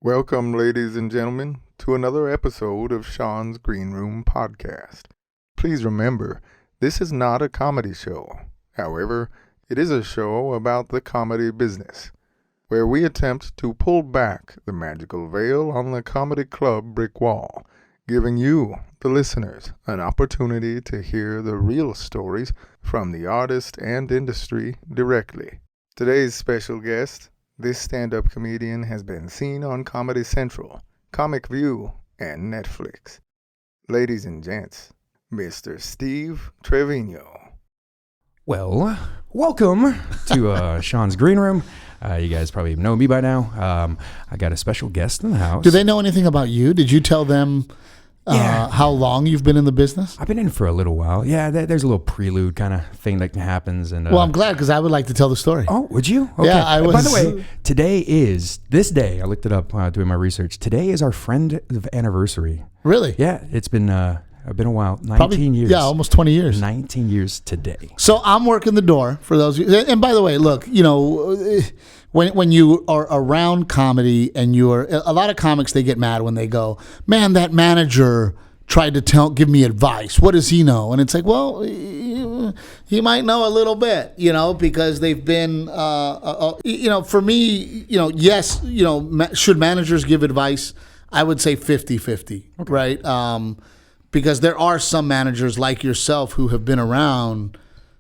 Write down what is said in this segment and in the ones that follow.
Welcome, ladies and gentlemen, to another episode of Sean's Green Room podcast. Please remember, this is not a comedy show. However, it is a show about the comedy business, where we attempt to pull back the magical veil on the comedy club brick wall, giving you, the listeners, an opportunity to hear the real stories from the artist and industry directly. Today's special guest, this stand-up comedian, has been seen on Comedy Central, Comic View, and Netflix. Ladies and gents, Mr. Steve Treviño. Well, welcome to Sean's Green Room. You guys probably know me by now. I got a special guest in the house. Do they know anything about you? Did you tell them how long you've been in the business? I've been in for a little while. Yeah, there's a little prelude kind of thing that happens. And well, I'm glad because I would like to tell the story. Oh, would you? Okay. Yeah, I was. By the way, this day, I looked it up doing my research. Today is our friend anniversary. Really? Yeah, it's been a while. 19 years. Yeah, almost 20 years. 19 years today. So I'm working the door for those of you. And by the way, look, you know, when you are around comedy and you're a lot of comics, they get mad when they go, man, that manager tried to give me advice. What does he know? And it's like, well, he might know a little bit, you know, because they've been, you know, for me, you know, yes, you know, should managers give advice? I would say 50-50, okay. Right? Because there are some managers like yourself who have been around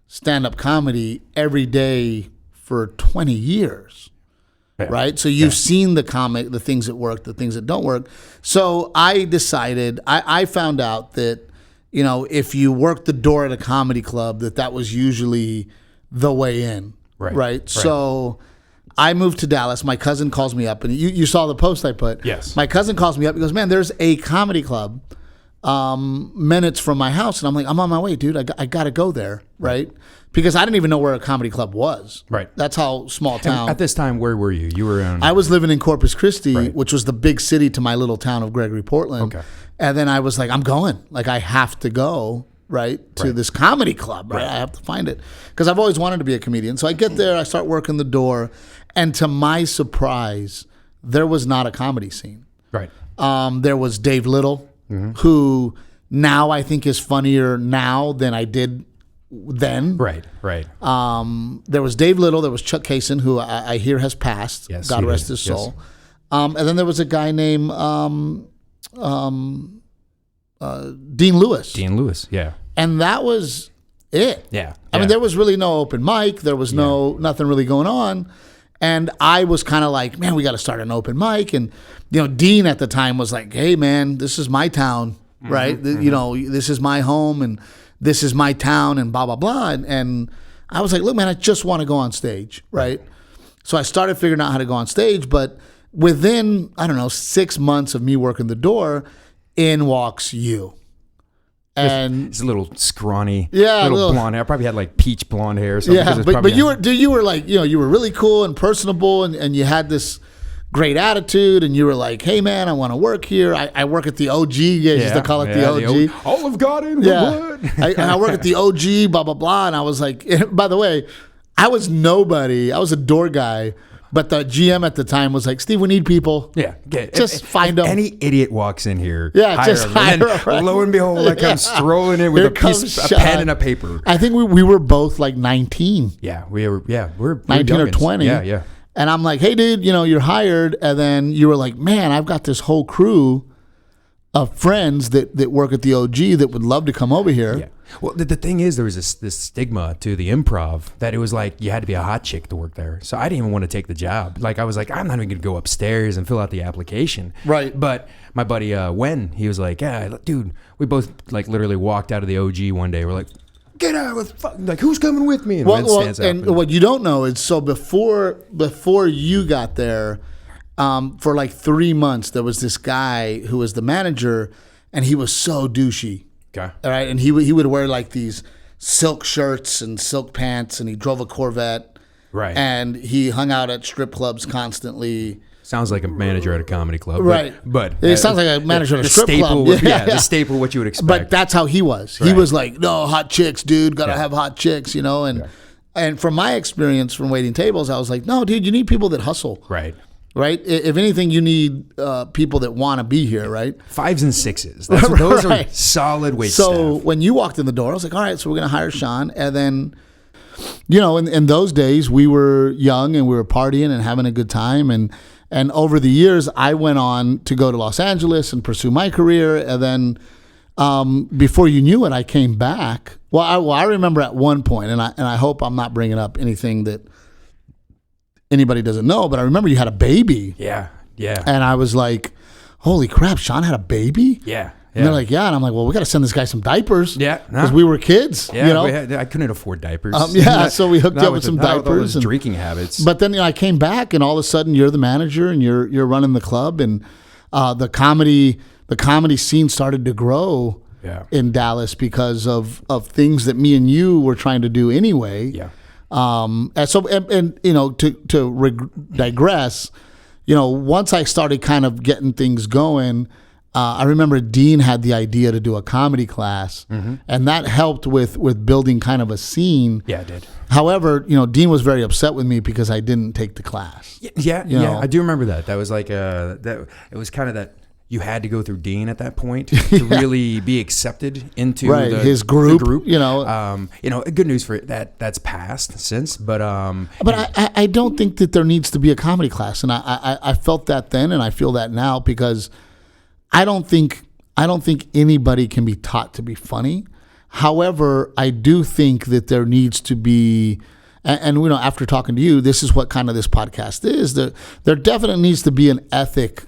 stand-up comedy every day for 20 years, yeah. Right? So you've seen the things that work, the things that don't work. So I decided, I found out that, you know, if you work the door at a comedy club, that was usually the way in, right? So I moved to Dallas. My cousin calls me up, and you saw the post I put. Yes. My cousin calls me up. He goes, man, there's a comedy club minutes from my house, and I'm like, I'm on my way, dude. I got to go there, right? Because I didn't even know where a comedy club was. Right. That's how small town. And at this time, where were you? You were in... I was living in Corpus Christi, which was the big city to my little town of Gregory, Portland. Okay. And then I was like, I'm going. Like, I have to go, to this comedy club, right? I have to find it. Because I've always wanted to be a comedian. So I get there, I start working the door, and to my surprise, there was not a comedy scene. Right. There was Dave Little, who now I think is funnier now than I did then. Right. There was Dave Little. There was Chuck Kaysen, who I hear has passed. Yes, God rest his soul. Yes. And then there was a guy named Dean Lewis. Dean Lewis, yeah. And that was it. Yeah. I mean, there was really no open mic. There was nothing really going on. And I was kind of like, man, we got to start an open mic. And, you know, Dean at the time was like, hey, man, this is my town, right? You know, this is my home and this is my town and blah, blah, blah. And I was like, look, man, I just want to go on stage, right? So I started figuring out how to go on stage. But within, I don't know, 6 months of me working the door, in walks you. And it's a little scrawny, little blonde hair. I probably had like peach blonde hair or something. Yeah, but you were like, you know, you were really cool and personable, and you had this great attitude, and you were like, hey man, I want to work here. I work at the OG. Yeah, used to call it the OG. Olive Garden. Yeah, I work at the OG. Blah blah blah. And I was like, by the way, I was nobody. I was a door guy. But the GM at the time was like, Steve, we need people. Yeah. Just find them. Any idiot walks in here. Yeah, just hire them. Right? Lo and behold, I come strolling in with a pen and a paper. I think we were both like 19. Yeah, we're 19 or 20. Yeah. And I'm like, hey, dude, you know, you're hired. And then you were like, man, I've got this whole crew of friends that work at the OG that would love to come over here. Yeah. Well, the thing is, there was this stigma to the improv that it was like you had to be a hot chick to work there. So I didn't even want to take the job. Like I was like, I'm not even going to go upstairs and fill out the application. Right. But my buddy Wen, he was like, yeah, dude, we both like literally walked out of the OG one day. We're like, get out with like who's coming with me? And Wen stands up. And what you don't know is so before you got there, for like 3 months, there was this guy who was the manager, and he was so douchey. Okay. All right, and he would wear like these silk shirts and silk pants, and he drove a Corvette. Right. And he hung out at strip clubs constantly. Sounds like a manager at a comedy club. Right. But it sounds like a manager at a strip club. The staple, what you would expect. But that's how he was. Right. He was like, no, hot chicks, dude. Got to have hot chicks, you know. And from my experience from waiting tables, I was like, no, dude, you need people that hustle. Right. right? If anything, you need people that want to be here, right? 5s and 6s. Those are solid wait staff. So when you walked in the door, I was like, all right, so we're going to hire Sean. And then, in those days, we were young and we were partying and having a good time. And over the years, I went on to go to Los Angeles and pursue my career. And then before you knew it, I came back. Well, I remember at one point, and I hope I'm not bringing up anything that anybody doesn't know, but I remember you had a baby. Yeah. And I was like, holy crap, Sean had a baby? Yeah. And they're like, yeah. And I'm like, well, we got to send this guy some diapers. Yeah. Because we were kids. Yeah. I couldn't afford diapers. So we hooked you up with some diapers. And drinking habits. But then I came back, and all of a sudden you're the manager and you're running the club, and the comedy scene started to grow in Dallas because of things that me and you were trying to do anyway. Yeah. To digress, once I started kind of getting things going, I remember Dean had the idea to do a comedy class, and that helped with building kind of a scene. Yeah, it did. However, Dean was very upset with me because I didn't take the class. Yeah, I do remember that. That was like it was kind of that. You had to go through Dean at that point to really be accepted into his group. The group. Good news for that. That's passed since, but I don't think that there needs to be a comedy class, and I felt that then, and I feel that now because I don't think anybody can be taught to be funny. However, I do think that there needs to be. And after talking to you, this is what kind of this podcast is. There definitely needs to be an ethic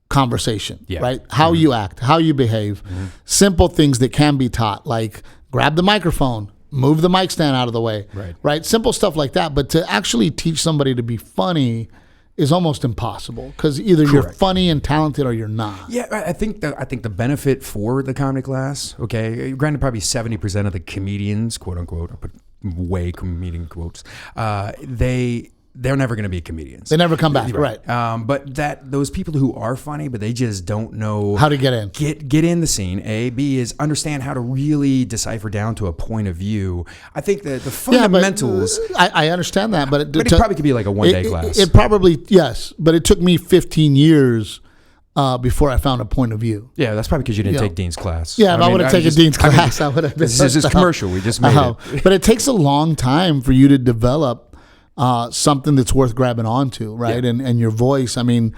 conversation, right? How you act, how you behave, simple things that can be taught, like grab the microphone, move the mic stand out of the way, right? Simple stuff like that. But to actually teach somebody to be funny is almost impossible because either you're funny and talented or you're not. Yeah, I think the benefit for the comedy class, granted, probably 70% of the comedians, quote unquote, I put way comedian quotes, they're never going to be comedians. They never come back, right? But those people who are funny, but they just don't know how to get in, get in the scene. A, B is understand how to really decipher down to a point of view. I think that the fundamentals. I understand that, but it probably could be like a one-day class. It probably but it took me 15 years. Before I found a point of view. Yeah, that's probably because you didn't take Dean's class. Yeah, if I would have taken Dean's class, I would have been. This is just commercial. We just made it. But it takes a long time for you to develop something that's worth grabbing onto, right? Yeah. And your voice. I mean,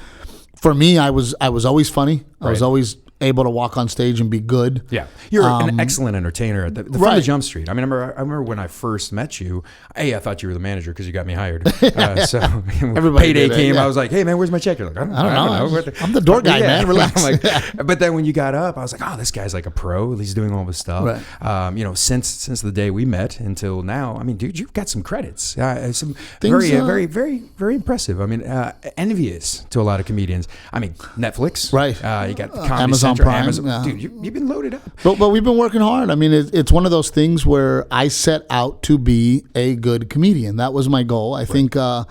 for me, I was always funny. I was always able to walk on stage and be good. Yeah, you're an excellent entertainer from the Jump Street. I mean, I remember when I first met you. I thought you were the manager because you got me hired. So payday came. I was like, "Hey man, where's my check?" You're like, "I don't know. I'm the door guy, man. Relax." But then when you got up, I was like, "Oh, this guy's like a pro. He's doing all this stuff." Right. Since the day we met until now, I mean, dude, you've got some credits. Some very, very impressive. I mean, envious to a lot of comedians. I mean, Netflix. Right. You got Comedy Amazon Central, Prime. Amazon. Dude, you've been loaded up. But we've been working hard. I mean, it's one of those things where I set out to be a good comedian. That was my goal. I think a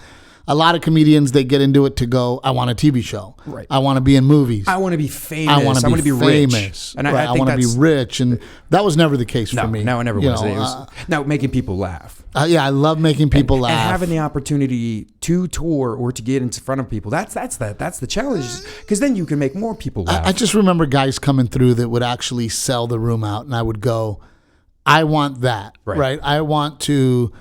lot of comedians, they get into it to go, I want a TV show. Right. I want to be in movies. I want to be famous. I want to be famous. Rich. And I want to be rich. And that was never the case for me. No, it never was. Now, making people laugh. I love making people laugh. And having the opportunity to tour or to get in front of people. That's the challenge. Because then you can make more people laugh. I just remember guys coming through that would actually sell the room out. And I would go, I want that. Right? I want to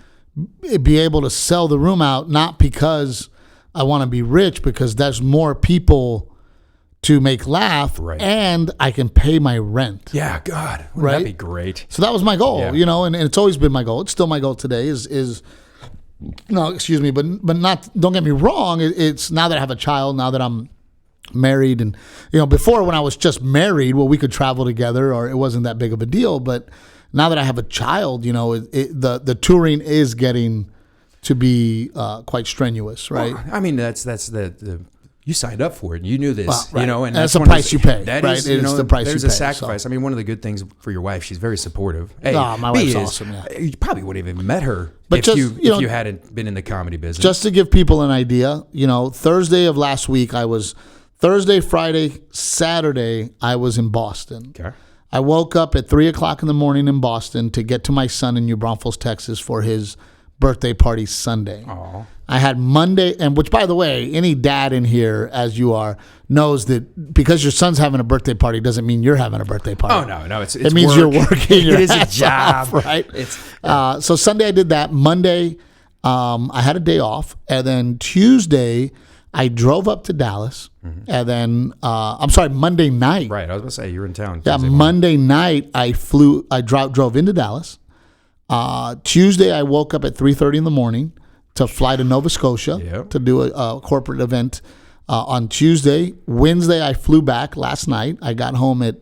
be able to sell the room out, not because I want to be rich, because there's more people to make laugh, and I can pay my rent. Yeah, God, that'd be great. So that was my goal, and it's always been my goal. It's still my goal today. But not. Don't get me wrong. It's now that I have a child, now that I'm married, and before when I was just married, well, we could travel together, or it wasn't that big of a deal, but. Now that I have a child, the touring is getting to be quite strenuous, right? Well, I mean, that's the you signed up for it. And you knew this, and that's the price you pay. That is, it's the price you pay. There's a sacrifice. So. I mean, one of the good things for your wife, she's very supportive. My wife's awesome. Yeah. You probably wouldn't have even met her if you hadn't been in the comedy business. Just to give people an idea, Thursday of last week, Thursday, Friday, Saturday, I was in Boston. Okay. I woke up at 3:00 in the morning in Boston to get to my son in New Braunfels, Texas for his birthday party Sunday. Aww. I had Monday, and which, by the way, any dad in here, as you are, knows that because your son's having a birthday party doesn't mean you're having a birthday party. Oh, no. It means work. you're working your It is a ass job. off, right? So Sunday I did that. Monday, I had a day off. And then Tuesday, I drove up to Dallas. And then, Monday night. Right. I was going to say, you're in town. Yeah, Monday night, I drove into Dallas. Tuesday, I woke up at 3:30 in the morning to fly to Nova Scotia to do a corporate event on Tuesday. Wednesday, I flew back last night. I got home at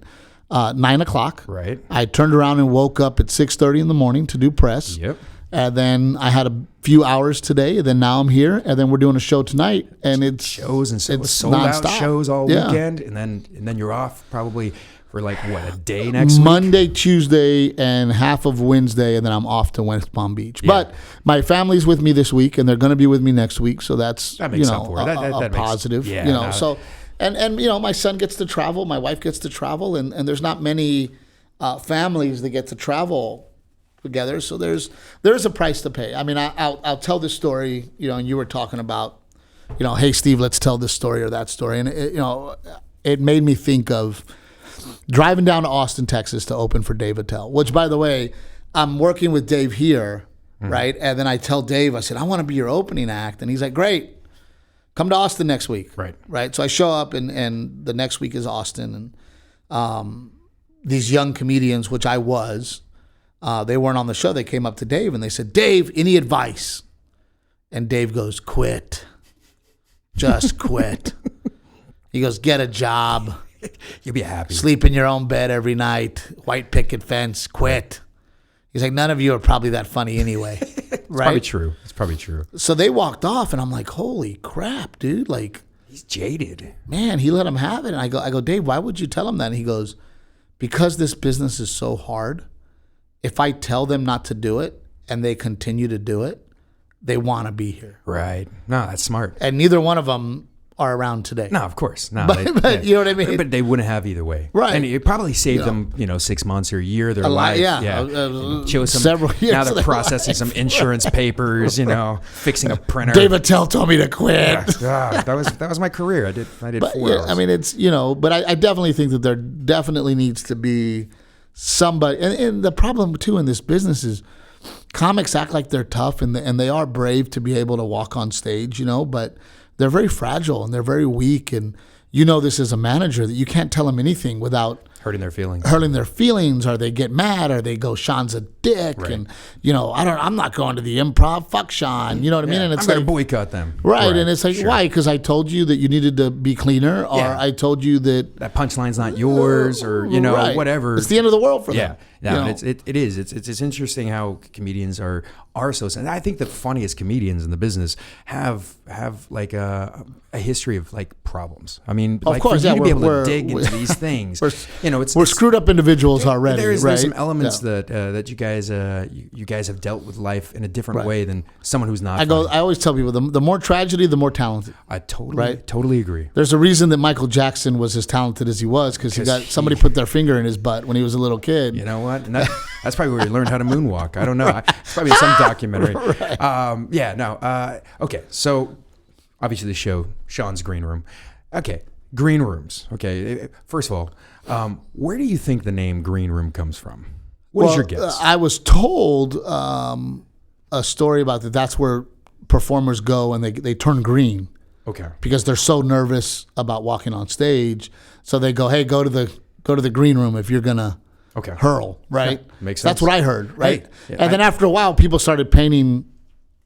9 o'clock. Right. I turned around and woke up at 6:30 in the morning to do press. Yep. And then I had a few hours today. And then now I'm here. And then we're doing a show tonight. And it's shows and it's sold nonstop. out shows all weekend. And then you're off probably for like what, a day next week? Monday, Tuesday, and half of Wednesday, and then I'm off to West Palm Beach. Yeah. But my family's with me this week, and they're going to be with me next week, so that makes up for it. That positive. Makes, so and my son gets to travel, my wife gets to travel, and there's not many families that get to travel together. So there's a price to pay. I mean, I'll tell this story. And you were talking about, hey Steve, let's tell this story or that story, and it made me think of driving down to Austin, Texas to open for Dave Attell, which, by the way, I'm working with Dave here, right? And then I tell Dave, I said, I want to be your opening act. And he's like, great, come to Austin next week. Right. So I show up, and the next week is Austin. And these young comedians, which I was, they weren't on the show. They came up to Dave, and they said, Dave, any advice? And Dave goes, quit. Just quit. He goes, get a job. You'll be happy. Sleep in your own bed every night. White picket fence. Quit. He's like, none of you are probably that funny anyway. Right? It's probably true. So they walked off, and I'm like, holy crap, dude. Like, he's jaded. Man, he let him have it. And I go, Dave, why would you tell him that? And he goes, because this business is so hard, if I tell them not to do it and they continue to do it, they want to be here. Right. No, that's smart. And neither one of them are around today. No, of course. No, but you know what I mean? But they wouldn't have either way. Right. And it probably saved them, 6 months or a year of their life. Show some, several years. Now they're processing some insurance papers, fixing a printer. Dave Attell told me to quit. Yeah, that was my career. I did 4 hours. I mean, it's, but I definitely think that there definitely needs to be somebody. And the problem, too, in this business is comics act like they're tough, and they are brave to be able to walk on stage, but they're very fragile and they're very weak. And this as a manager, that you can't tell them anything without hurting their feelings. Or they get mad, or they go, Sean's a dick. Right. And, I'm not going to the Improv. Fuck Sean. You know what I mean? And it's I'm going to boycott them. Right. And it's like, why? Because I told you that you needed to be cleaner, or I told you that punchline's not yours, or, whatever. It's the end of the world for them. Yeah. No, it is. It's interesting how comedians are so. And I think the funniest comedians in the business have like a history of like problems. I mean, of course, for you to be able to dig into these things, we're screwed up individuals already. There's some elements that you guys have dealt with life in a different way than someone who's not. I always tell people the more tragedy, the more talented. I totally agree. There's a reason that Michael Jackson was as talented as he was, because somebody put their finger in his butt when he was a little kid. You know what? And that's probably where he learned how to moonwalk. I don't know. It's probably some documentary. Right. Okay, so obviously the show, Sean's Green Room. Okay, green rooms. Okay, first of all, where do you think the name Green Room comes from? What is your guess? I was told a story about that. That's where performers go and they turn green. Okay. Because they're so nervous about walking on stage, so they go, "Hey, go to the green room if you're gonna." Hurl, right? Yeah, makes sense. That's what I heard, right? Hey, and then after a while, people started painting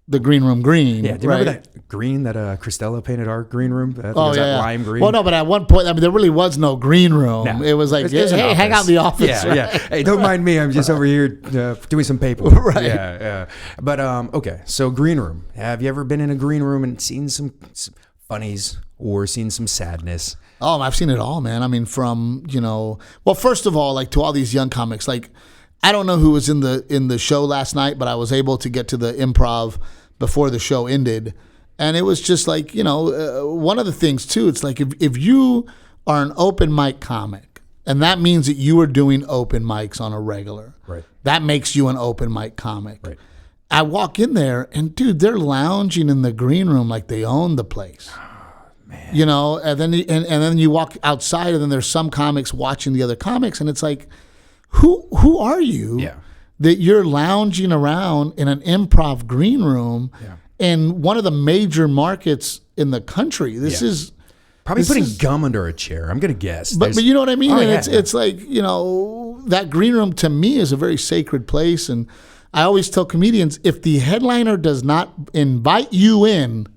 the green room green. Yeah, do you remember that green that Christella painted our green room? That lime green. Well, no, but at one point, there really was no green room. No. It was like, hey, hang out in the office. Yeah, right? yeah. Hey, don't mind me. I'm just over here doing some paperwork. Right. Yeah. But okay, so green room. Have you ever been in a green room and seen some funnies or seen some sadness? Oh, I've seen it all, man. I mean, from, well, first of all, like, to all these young comics, like, I don't know who was in the show last night, but I was able to get to the Improv before the show ended. And it was just like, one of the things too, it's like if you are an open mic comic, and that means that you are doing open mics on a regular, right? That makes you an open mic comic. Right. I walk in there and dude, they're lounging in the green room like they own the place. Man. You know, and then you walk outside and then there's some comics watching the other comics and it's like, who are you? Yeah. That you're lounging around in an improv green room in one of the major markets in the country. This is probably putting gum under a chair. I'm gonna guess. But you know what I mean? Oh, and it's like, you know, that green room to me is a very sacred place. And I always tell comedians, if the headliner does not invite you in,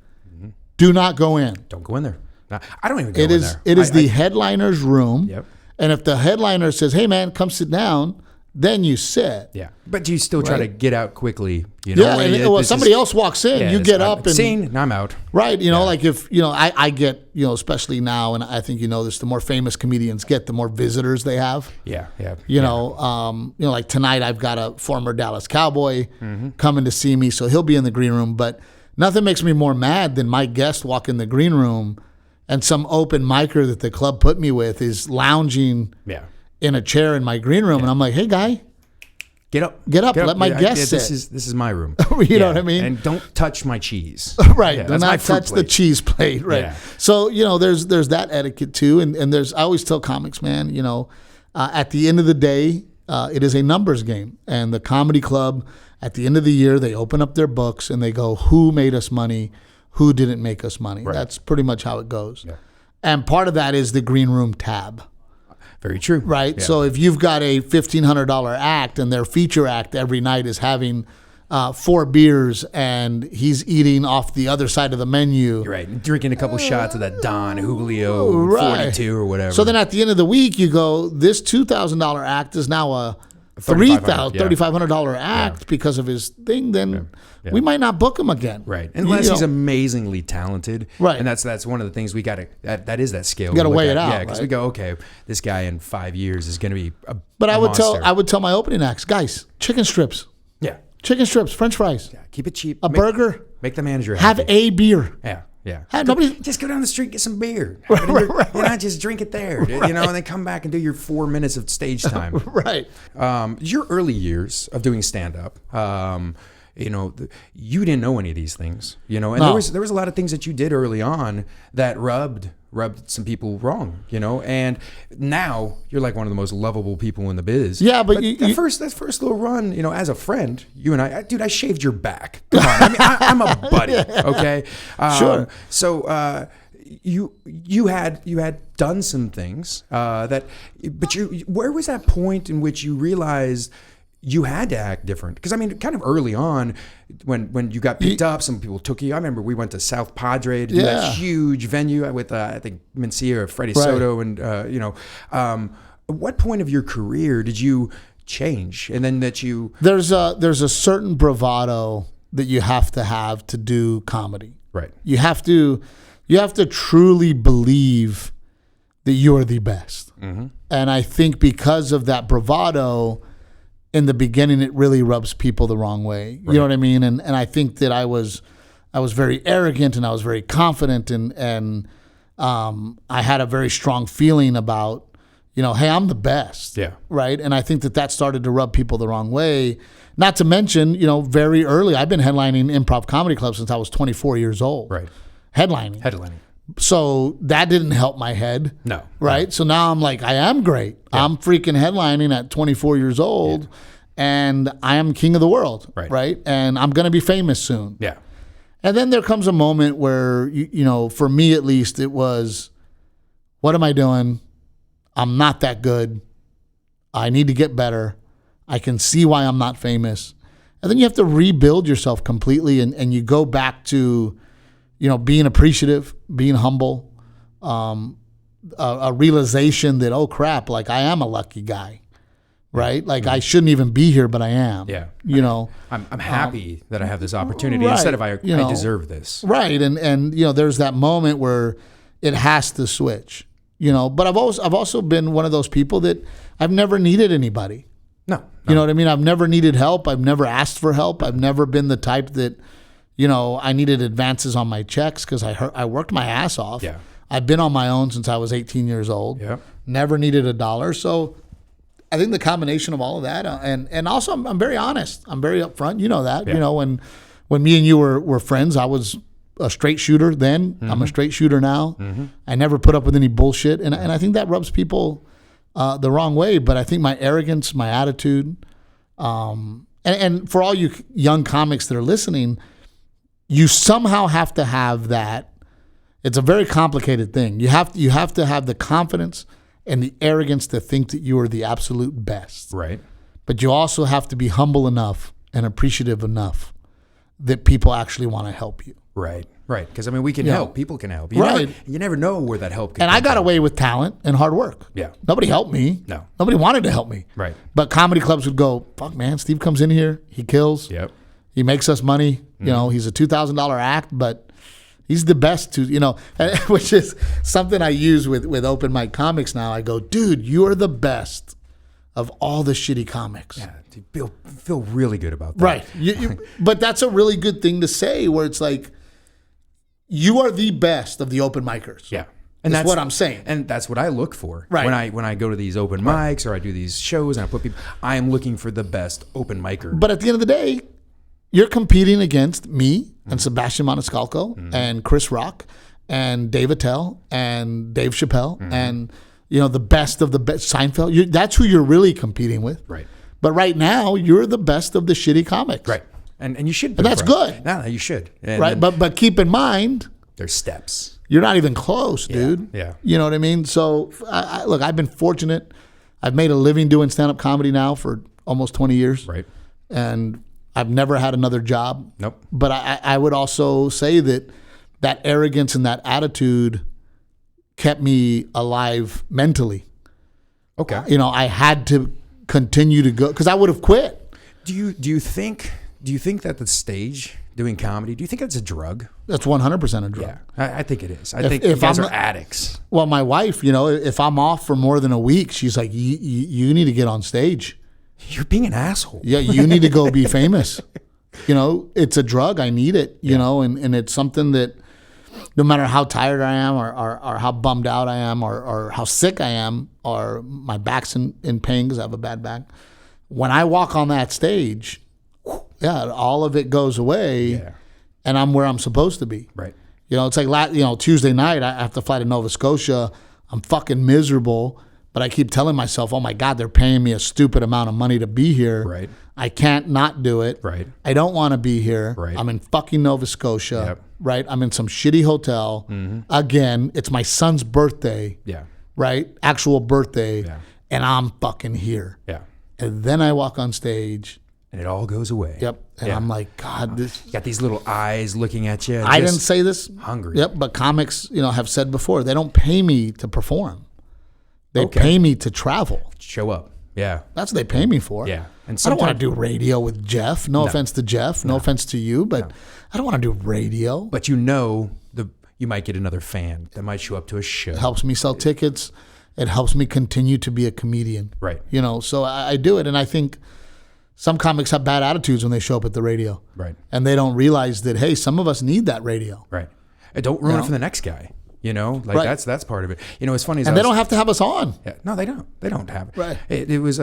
do not go in. Don't go in there. No, I don't even go in there. It is the headliner's room. Yep. And if the headliner says, hey man, come sit down, then you sit. Yeah. But you still try to get out quickly. You know, yeah. And somebody else walks in, you get up and scene, I'm out. Right. You know, like if, you know, I get, you know, especially now, and I think you know this, the more famous comedians get, the more visitors they have. Yeah. Yeah. You know, like tonight I've got a former Dallas Cowboy coming to see me, so he'll be in the green room. But nothing makes me more mad than my guest walk in the green room and some open micer that the club put me with is lounging in a chair in my green room. And I'm like, hey, guy. Get up. Let my guest sit. This is my room. You know what I mean? And don't touch my cheese. Right. Do not touch the cheese plate. Right. Yeah. So, you know, there's that etiquette too. And there's, I always tell comics, man, you know, at the end of the day, it is a numbers game. And the comedy club, at the end of the year, they open up their books and they go, who made us money? Who didn't make us money? Right. That's pretty much how it goes. Yeah. And part of that is the green room tab. Very true. Right. Yeah. So if you've got a $1,500 act and their feature act every night is having 4 beers and he's eating off the other side of the menu. You're right. Drinking a couple shots of that Don Julio 42 or whatever. So then at the end of the week, you go, this $2,000 act is now a $3,500 act because of his thing, then we might not book him again. Right. Unless he's amazingly talented. Right. And that's one of the things we got to, that is that scale. You got to weigh it out. Yeah, because we go, okay, this guy in 5 years is going to be a But I would monster. tell my opening acts, guys, chicken strips. Yeah. Chicken strips, French fries. Yeah, keep it cheap. Burger. Make the manager happy. Have a beer. Yeah. Yeah. Just go down the street, get some beer. Right. You know, just drink it there, you know, and then come back and do your 4 minutes of stage time. Right. Your early years of doing stand-up, you know, you didn't know any of these things, you know, and there was a lot of things that you did early on that rubbed some people wrong, you know, and now you're like one of the most lovable people in the biz. Yeah, but that first little run, you know, as a friend, you and I shaved your back. Come on, I mean, I'm a buddy, okay? Sure. So you had done some things but where was that point in which you realized you had to act different? Because I mean, kind of early on, when you got picked up, some people took you. I remember we went to South Padre to do that huge venue with I think Mencia or Freddy Soto, and you know, at what point of your career did you change? And then that you there's a certain bravado that you have to do comedy. Right. You have to truly believe that you're the best. Mm-hmm. And I think because of that bravado, in the beginning, it really rubs people the wrong way. You know what I mean? And I think that I was very arrogant and I was very confident and I had a very strong feeling about, you know, hey, I'm the best. Yeah. Right. And I think that started to rub people the wrong way. Not to mention, you know, very early, I've been headlining improv comedy clubs since I was 24 years old. Right. Headlining. So that didn't help my head. No. Right? No. So now I'm like, I am great. Yeah. I'm freaking headlining at 24 years old and I am king of the world. Right? And I'm going to be famous soon. Yeah. And then there comes a moment where, you know, for me at least, it was, what am I doing? I'm not that good. I need to get better. I can see why I'm not famous. And then you have to rebuild yourself completely and you go back to, you know, being appreciative, being humble, a realization that, oh crap, like I am a lucky guy, right? Like I shouldn't even be here, but I am. Yeah. You know, I'm happy that I have this opportunity instead of I deserve this. Right. And you know, there's that moment where it has to switch. You know, but I've also been one of those people that I've never needed anybody. No. You know what I mean? I've never needed help. I've never asked for help. I've never been the type that, you know, I needed advances on my checks because I worked my ass off. Yeah. I've been on my own since I was 18 years old. Yeah. Never needed $1. So I think the combination of all of that, and also I'm very honest. I'm very upfront. You know that. Yeah. You know, when me and you were friends, I was a straight shooter then. Mm-hmm. I'm a straight shooter now. Mm-hmm. I never put up with any bullshit, and I think that rubs people the wrong way. But I think my arrogance, my attitude, and for all you young comics that are listening, you somehow have to have that. It's a very complicated thing. You have to have the confidence and the arrogance to think that you are the absolute best. Right. But you also have to be humble enough and appreciative enough that people actually want to help you. Right. Right. Because, I mean, we can help. People can help. Right. You never know where that help can come. And I got away with talent and hard work. Yeah. Nobody helped me. No. Nobody wanted to help me. Right. But comedy clubs would go, fuck, man, Steve comes in here. He kills. Yep. He makes us money. You know, he's a $2,000 act, but he's the best to, which is something I use with open mic comics now. I go, dude, you're the best of all the shitty comics. Yeah, dude, feel really good about that. Right. But that's a really good thing to say, where it's like, you are the best of the open micers. Yeah. And that's what I'm saying. And that's what I look for. Right. When I go to these open mics or I do these shows and I put people, I am looking for the best open micer. But at the end of the day, you're competing against me and Sebastian Maniscalco and Chris Rock and Dave Attell and Dave Chappell and the best of the best, Seinfeld. That's who you're really competing with. Right. But right now, you're the best of the shitty comics. Right. And you should. And that's good. No, you should. And right. But keep in mind, there's steps. You're not even close, dude. Yeah. You know what I mean? So look, I've been fortunate. I've made a living doing stand-up comedy now for almost 20 years. Right. And I've never had another job. Nope. But I would also say that arrogance and that attitude kept me alive mentally. Okay. I had to continue to go because I would have quit. Do you think that the stage doing comedy, do you think that's a drug? That's 100% a drug. Yeah, I think it is. I think you guys are addicts. Well, my wife, if I'm off for more than a week, she's like, you need to get on stage. You're being an asshole. Yeah, you need to go be famous. It's a drug. I need it, and it's something that no matter how tired I am or how bummed out I am or how sick I am or my back's in pain because I have a bad back, when I walk on that stage, all of it goes away and I'm where I'm supposed to be. Right. It's like, Tuesday night, I have to fly to Nova Scotia. I'm fucking miserable. But I keep telling myself, oh my God, they're paying me a stupid amount of money to be here. Right. I can't not do it. Right. I don't want to be here. Right. I'm in fucking Nova Scotia. Yep. Right. I'm in some shitty hotel. Mm-hmm. Again, it's my son's birthday. Yeah. Right. Actual birthday. Yeah. And I'm fucking here. Yeah. And then I walk on stage. And it all goes away. Yep. And I'm like, God, you got these little eyes looking at you. I didn't say this. Hungry. Yep. But comics, have said before, they don't pay me to perform. They pay me to travel. Show up. Yeah. That's what they pay me for. Yeah. And I don't want to do radio with Jeff. No offense to Jeff. No offense to you. But I don't want to do radio. But you might get another fan that might show up to a show. It helps me sell tickets. It helps me continue to be a comedian. Right. So I do it. And I think some comics have bad attitudes when they show up at the radio. Right. And they don't realize that, hey, some of us need that radio. Right. And don't ruin it for the next guy. That's part of it. It's funny. And they don't have to have us on. Yeah, no, they don't. They don't have it. Right. It was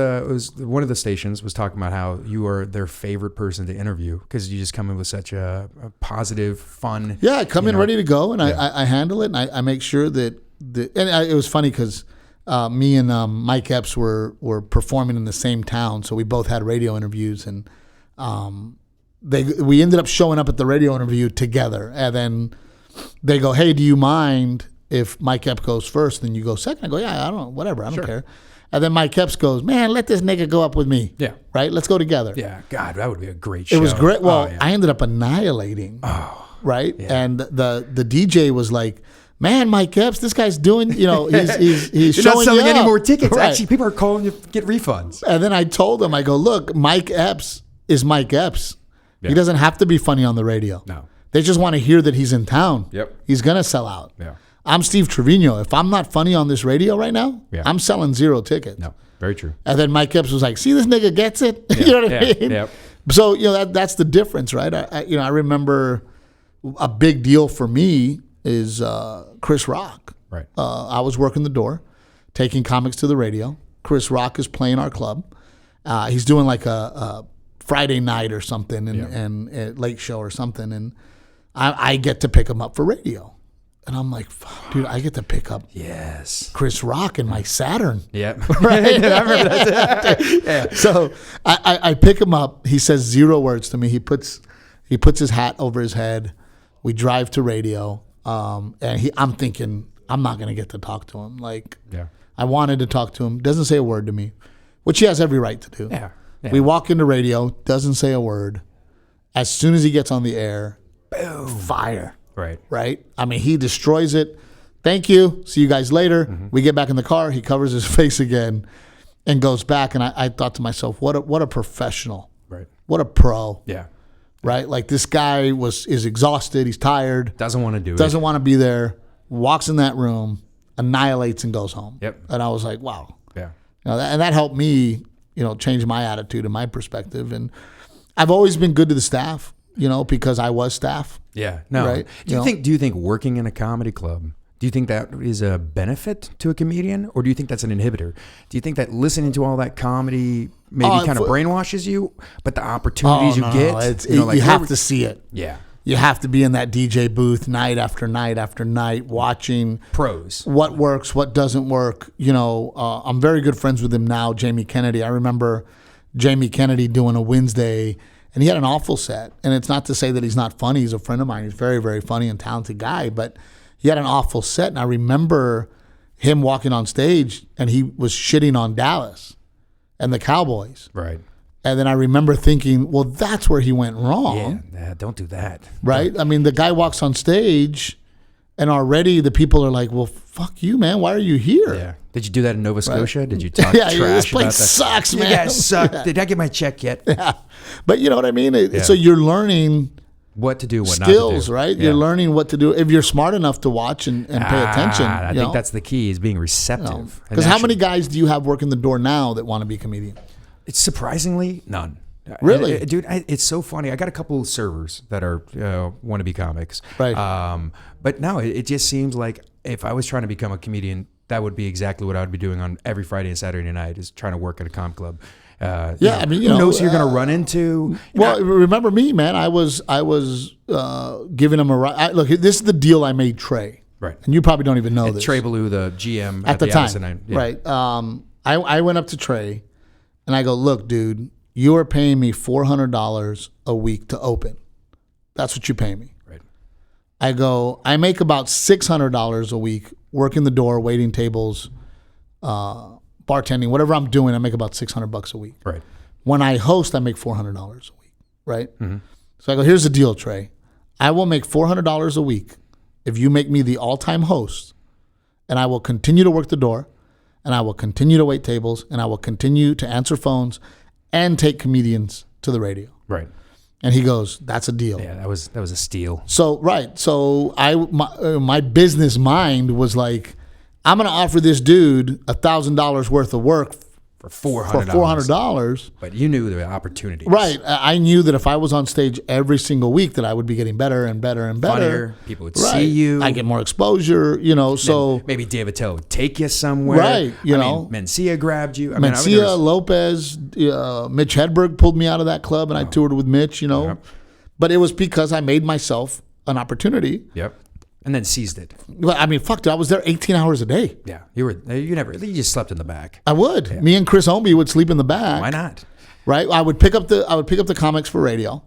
one of the stations was talking about how you are their favorite person to interview because you just come in with such a positive, fun. Yeah, I come in ready to go, and I handle it, and I make sure that it was funny because me and Mike Epps were performing in the same town, so we both had radio interviews, and we ended up showing up at the radio interview together, and then they go, hey, do you mind if Mike Epps goes first, then you go second? I go, yeah, I don't, whatever, I don't care. And then Mike Epps goes, man, let this nigga go up with me. Yeah. Right? Let's go together. Yeah. God, that would be a great show. It was great. Well, I ended up annihilating. Oh. Right? Yeah. And the DJ was like, man, Mike Epps, this guy's doing, he's You're showing not selling you any more tickets. Right. Actually, people are calling you to get refunds. And then I told him, I go, look, Mike Epps is Mike Epps. Yeah. He doesn't have to be funny on the radio. No. They just want to hear that he's in town. Yep. He's going to sell out. Yeah. I'm Steve Treviño. If I'm not funny on this radio right now, I'm selling 0 tickets. No, very true. And then Mike Epps was like, see, this nigga gets it. Yeah. You know what I mean? Yep. So, that's the difference, right? I remember a big deal for me is Chris Rock. Right. I was working the door, taking comics to the radio. Chris Rock is playing our club. He's doing like a Friday night or something and a late show or something. And I get to pick him up for radio. And I'm like, dude, I get to pick up Chris Rock in my Saturn. Yeah. Right? I remember that. Yeah. So I pick him up. He says 0 words to me. He puts his hat over his head. We drive to radio. And I'm thinking, I'm not going to get to talk to him. Like, I wanted to talk to him. Doesn't say a word to me, which he has every right to do. Yeah. We walk into radio, doesn't say a word. As soon as he gets on the air, boom, fire. Right? I mean, he destroys it. Thank you. See you guys later. Mm-hmm. We get back in the car. He covers his face again and goes back. And I thought to myself, what a professional. Right. What a pro. Yeah. Right? Like, this guy is exhausted. He's tired. Doesn't want to do it. Doesn't want to be there. Walks in that room, annihilates, and goes home. Yep. And I was like, wow. Yeah. And that helped me, change my attitude and my perspective. And I've always been good to the staff, because I was staff. Yeah. No. Right? Do you think working in a comedy club, do you think that is a benefit to a comedian, or do you think that's an inhibitor? Do you think that listening to all that comedy maybe kind of brainwashes you, but the opportunities you get, you have to see it. Yeah. You have to be in that DJ booth night after night after night, watching pros, what works, what doesn't work. I'm very good friends with him now, Jamie Kennedy. I remember Jamie Kennedy doing a Wednesday, and he had an awful set. And it's not to say that he's not funny. He's a friend of mine. He's a very, very funny and talented guy. But he had an awful set. And I remember him walking on stage, and he was shitting on Dallas and the Cowboys. Right. And then I remember thinking, well, that's where he went wrong. Yeah, don't do that. Right? I mean, the guy walks on stage, and already the people are like, well, fuck you, man. Why are you here? Yeah. Did you do that in Nova Scotia? Right. Did you talk trash this place about that? Sucks, man. You guys suck. Yeah. Did I get my check yet? Yeah. But you know what I mean? So you're learning what to do, what skills, not to do. Right? Yeah. You're learning what to do. If you're smart enough to watch and pay attention. I think that's the key, is being receptive. Because how many guys do you have working the door now that want to be comedians? It's surprisingly none. Really? Dude, it's so funny. I got a couple of servers that are wannabe comics. Right. But no, it just seems like if I was trying to become a comedian, that would be exactly what I would be doing on every Friday and Saturday night, is trying to work at a comp club. I mean, who knows who you're going to run into? Well, remember me, man. I was giving him a ride. Look, this is the deal I made Trey. Right. And you probably don't even know this. Trey Belew, the GM at the time. Addison, Right. I went up to Trey, and I go, look, dude, you are paying me $400 a week to open. That's what you pay me. Right. I go, I make about $600 a week working the door, waiting tables, bartending, whatever I'm doing. I make about $600 a week. Right. When I host, I make $400 a week. Right. Mm-hmm. So I go, here's the deal, Trey. I will make $400 a week if you make me the all-time host, and I will continue to work the door, and I will continue to wait tables, and I will continue to answer phones and take comedians to the radio. Right. And he goes, that's a deal. Yeah, that was a steal. So, right. So my business mind was like, I'm going to offer this dude $1,000 worth of work for $400. But you knew the opportunities. Right. I knew that if I was on stage every single week, that I would be getting better and better and better. Funnier. People would see you. I get more exposure, so. Then maybe David Attell would take you somewhere. Right. Mencia grabbed you. Mencia, Lopez, Mitch Hedberg pulled me out of that club, and I toured with Mitch, Yep. But it was because I made myself an opportunity. Yep. And then seized it. I mean, fuck, dude, I was there 18 hours a day. Yeah, you just slept in the back. I would. Yeah. Me and Chris Omby would sleep in the back. Why not? Right. I would pick up the comics for radio,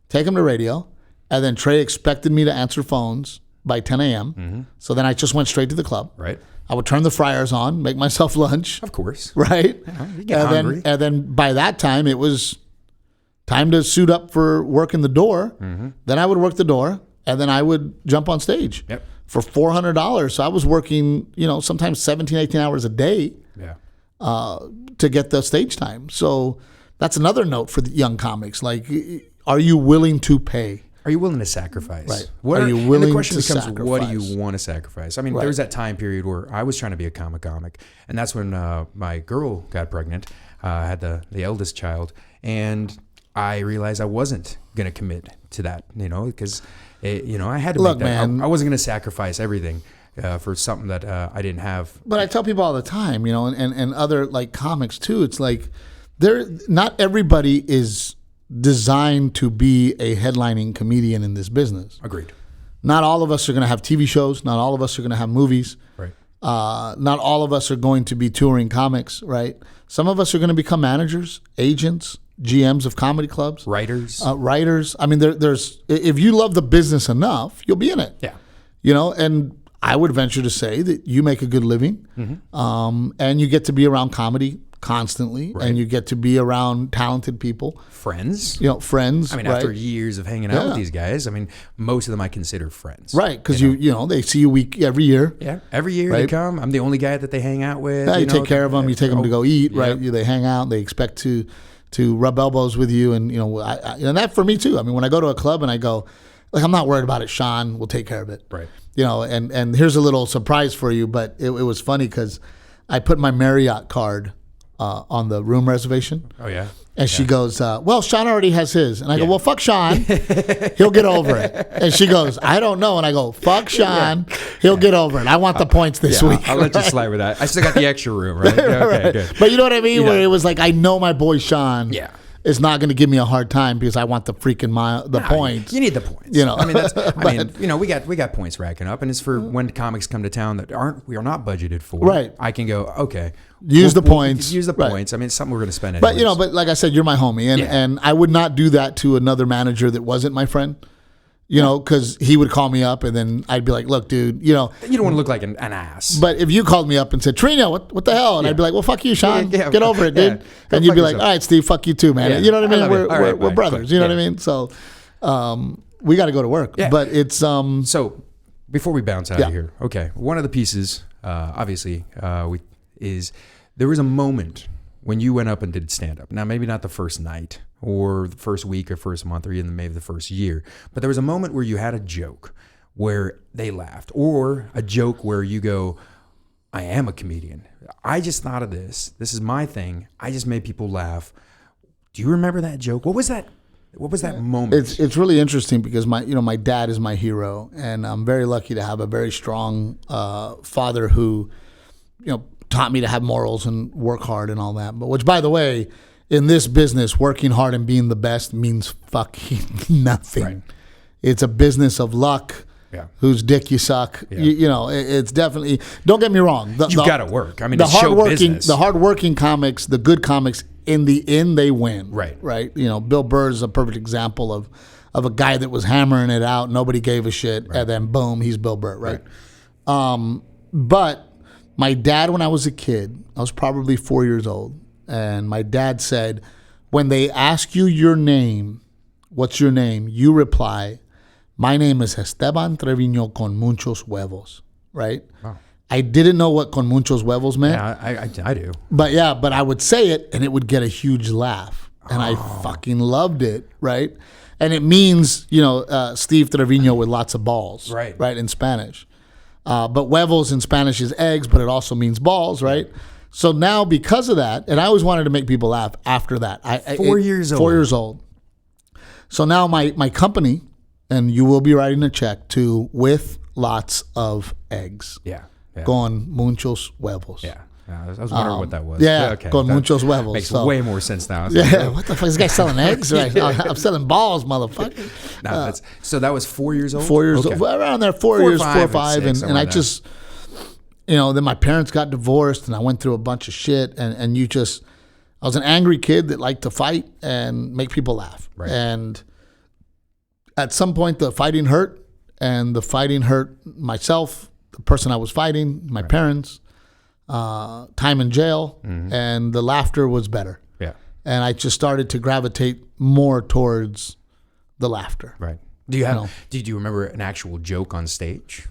take them to radio, and then Trey expected me to answer phones by 10 a.m. Mm-hmm. So then I just went straight to the club. Right. I would turn the fryers on, make myself lunch. Of course. Right. You get hungry. And then by that time it was time to suit up for working the door. Mm-hmm. Then I would work the door. And then I would jump on stage for $400. So I was working, sometimes 17, 18 hours a day to get the stage time. So that's another note for the young comics. Like, are you willing to pay? Are you willing to sacrifice? Right. Are you willing the question to becomes, sacrifice? what do you want to sacrifice? I mean, there was that time period where I was trying to be a comic. And that's when my girl got pregnant. I had the eldest child. And I realized I wasn't going to commit to that, because... I had to Look, make that. man. I wasn't going to sacrifice everything. for something that I didn't have. But I tell people all the time, you know, and other like comics too. It's like not everybody is designed to be a headlining comedian in this business. Agreed. Not all of us are going to have TV shows. Not all of us are going to have movies. Right. Not all of us are going to be touring comics, right? Some of us are going to become managers, agents, GMs of comedy clubs. Writers. Writers. I mean, there's if you love the business enough, you'll be in it. Yeah. You know, and I would venture to say that you make a good living, and you get to be around comedy constantly, and you get to be around talented people. Friends. You know, friends. I mean, right? after years of hanging out with these guys, I mean, most of them I consider friends. Right, because you know, they see you every year. Yeah, every year they come. I'm the only guy that they hang out with. Yeah, you take care of them. You take them to go eat, right? They hang out. They expect to rub elbows with you, and you know, and that for me too. I mean, when I go to a club and I go, like, I'm not worried about it. Sean will take care of it. Right. You know, and here's a little surprise for you, but it was funny because I put my Marriott card on the room reservation. Oh, yeah. And she goes, well, Sean already has his. And I go, well, fuck Sean. He'll get over it. And she goes, I don't know. And I go, fuck Sean. He'll get over it. I want the points this week. I'll let you slide with that. I still got the extra room, right? Okay, good. But you know what I mean? Where it was like, I know my boy Sean. Yeah. Is not going to give me a hard time because I want the freaking points. You need the points. You know, I mean, you know, we got points racking up, and it's for when comics come to town that we are not budgeted for. Right. I can go, okay, use the points. Use the points. I mean, it's something we're going to spend. But you know, but like I said, you're my homie, and I would not do that to another manager that wasn't my friend. You know, because he would call me up, and then I'd be like, "Look, dude, you know, you don't want to look like an ass." But if you called me up and said, "Treviño, what the hell?" and I'd be like, "Well, fuck you, Sean. Get over it, dude." And you'd be like, "All right, Steve, fuck you too, man." You know what I mean? We're brothers. Cool. You know what I mean? So we got to go to work. Yeah. But it's So before we bounce out of here, okay, one of the pieces, obviously, is there was a moment when you went up and did stand up. Now, maybe not the first night, or the first week or first month or even maybe the first year. But there was a moment where you had a joke where they laughed, or a joke where you go, I am a comedian. I just thought of this. This is my thing. I just made people laugh. Do you remember that joke? What was that moment? It's really interesting because my dad is my hero, and I'm very lucky to have a very strong father who, you know, taught me to have morals and work hard and all that. But which, by the way, in this business, working hard and being the best means fucking nothing. Right. It's a business of luck. Yeah. Whose dick you suck. Yeah. You know, it's definitely. Don't get me wrong. You've got to work. I mean, it's show business. The hardworking comics, the good comics, in the end, they win. Right. Right. You know, Bill Burr is a perfect example of a guy that was hammering it out. Nobody gave a shit, and then boom, he's Bill Burr. Right. But my dad, when I was a kid, I was probably 4 years old. And my dad said, when they ask you your name, what's your name? You reply, my name is Esteban Treviño con muchos huevos, right? Wow. I didn't know what con muchos huevos meant. Yeah, I do. But I would say it and it would get a huge laugh. And I fucking loved it, right? And it means, you know, Steve Treviño with lots of balls, right, in Spanish. But huevos in Spanish is eggs, but it also means balls, right? So now, because of that, and I always wanted to make people laugh after that. 4 years old. 4 years old. So now my company, and you will be writing a check to with lots of eggs. Yeah. Con muchos huevos. Yeah. I was wondering what that was. Yeah, okay. Con muchos huevos. Makes way more sense now. Yeah, what the fuck? This guy selling eggs? Right? I'm selling balls, motherfucker. No, so that was 4 years old? 4 years old. Around there, 4 years, 4 or 5. And I just... You know, then my parents got divorced and I went through a bunch of shit and I was an angry kid that liked to fight and make people laugh. Right. And at some point the fighting hurt, and the fighting hurt myself, the person I was fighting, my parents, time in jail, and the laughter was better. Yeah. And I just started to gravitate more towards the laughter. Right. Did you remember an actual joke on stage?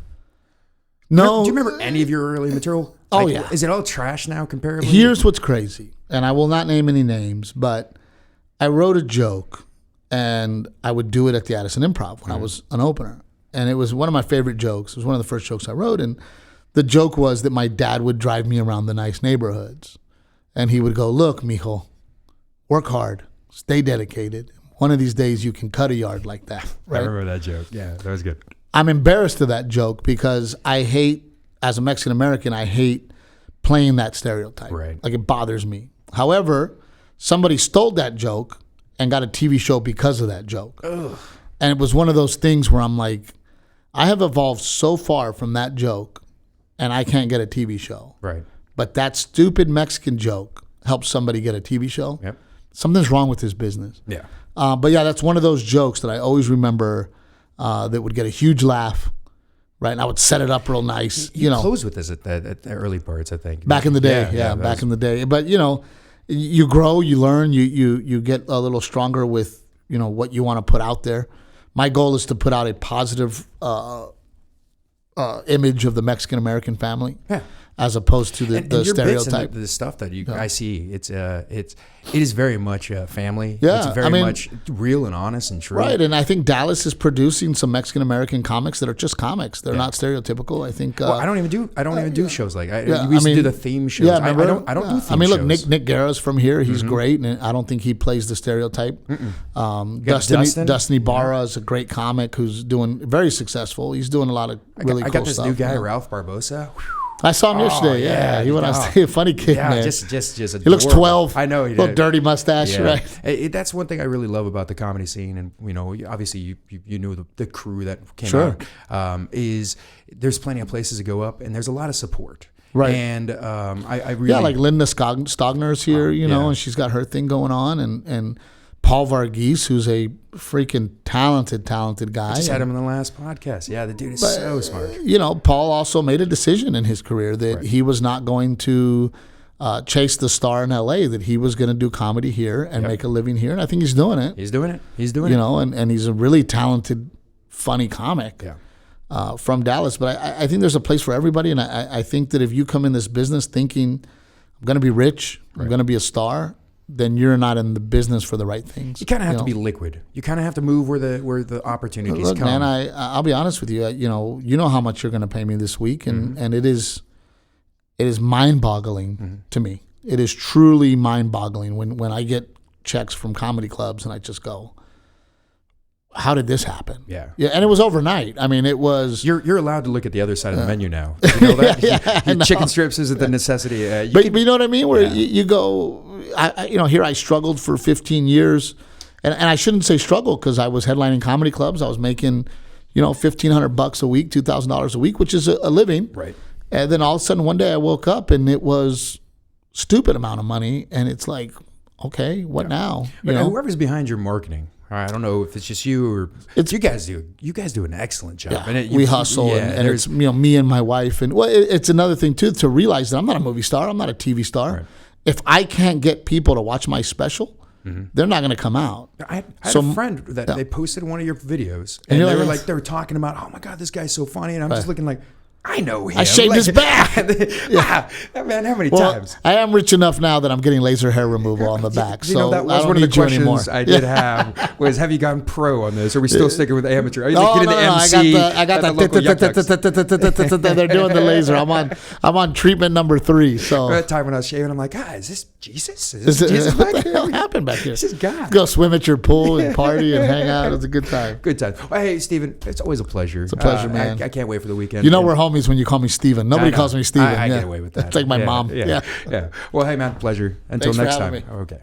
No. Do you remember any of your early material? Oh, yeah. Is it all trash now, comparably? Here's what's crazy, and I will not name any names, but I wrote a joke, and I would do it at the Addison Improv when I was an opener. And it was one of my favorite jokes. It was one of the first jokes I wrote, and the joke was that my dad would drive me around the nice neighborhoods, and he would go, look, mijo, work hard, stay dedicated. One of these days you can cut a yard like that. Right? I remember that joke. Yeah, that was good. I'm embarrassed of that joke because I hate as a Mexican American, I hate playing that stereotype. Right. Like, it bothers me. However, somebody stole that joke and got a TV show because of that joke. Ugh. And it was one of those things where I'm like, I have evolved so far from that joke, and I can't get a TV show. Right. But that stupid Mexican joke helps somebody get a TV show. Yep. Something's wrong with his business. Yeah. But yeah, that's one of those jokes that I always remember that would get a huge laugh. Right, and I would set it up real nice. You closed with this at the early parts, I think. Back in the day, back in the day. But you grow, you learn, you get a little stronger with what you want to put out there. My goal is to put out a positive image of the Mexican American family, as opposed to the stereotype. The stuff that I see, it is very much family. Yeah, it's very much real and honest and true. Right, and I think Dallas is producing some Mexican American comics that are just comics. They're not stereotypical. I think. Well, I don't even do shows like we used to do the theme shows. Yeah, I don't do theme shows. I mean, look, Nick Guerra's from here. He's great, and I don't think he plays the stereotype. Dustin Ibarra is a great comic who's doing very successful. He's doing a lot of really cool stuff. I got this new guy, Ralph Barbosa. I saw him yesterday. Yeah, he went on stage. Funny kid, man. Just he looks 12. I know, little dirty mustache, right? That's one thing I really love about the comedy scene, and obviously you knew the crew that came out. Is there's plenty of places to go up, and there's a lot of support. Right. And I really like Linda Stogner's here, and she's got her thing going on, and Paul Varghese, who's a freaking talented guy. I just had him in the last podcast. Yeah, the dude is so smart. Paul also made a decision in his career that he was not going to chase the star in L.A., that he was going to do comedy here and make a living here. And I think he's doing it. He's doing it. And he's a really talented, funny comic from Dallas. But I think there's a place for everybody. And I think that if you come in this business thinking, I'm going to be rich, I'm going to be a star, then you're not in the business for the right things. You kind of have to be liquid. You kind of have to move where the opportunities come. Man, I'll be honest with you. You know how much you're going to pay me this week, and it is mind-boggling to me. It is truly mind-boggling when I get checks from comedy clubs and I just go, how did this happen? Yeah, and it was overnight. I mean, it was. You're allowed to look at the other side of the menu now. You know that? Chicken strips isn't the necessity. But you know what I mean? Where you go, here I struggled for 15 years, and I shouldn't say struggle because I was headlining comedy clubs. I was making, $1,500 a week, $2,000 a week, which is a living. Right. And then all of a sudden one day I woke up and it was stupid amount of money, and it's like, okay, what now? But whoever's behind your marketing. I don't know if it's just you or you guys do an excellent job. Yeah, and we hustle, and it's me and my wife, and it's another thing too to realize that I'm not a movie star, I'm not a TV star. Right. If I can't get people to watch my special, they're not going to come out. I had a friend that they posted one of your videos, and they were talking about, oh my God, this guy's so funny, and I'm just looking like, I know him. I shaved his back. Man, how many times? I am rich enough now that I'm getting laser hair removal on the back. So that was one of the questions I did have was, have you gone pro on this? Or are we still sticking with amateur? Are you getting the MC? I got the they're doing the laser. I'm on treatment number 3. So that time when I was shaving, I'm like, is this Jesus? Is this Jesus what the hell happened back here? This is God. Go swim at your pool and party and hang out. It was a good time. Good time. Well, hey, Steven, it's always a pleasure. It's a pleasure, man. I can't wait for the weekend. We're homies when you call me Steven. Nobody calls me Steven. I get away with that. That's like my mom. Yeah. Well, hey, man, pleasure. Until next time. Me. Okay.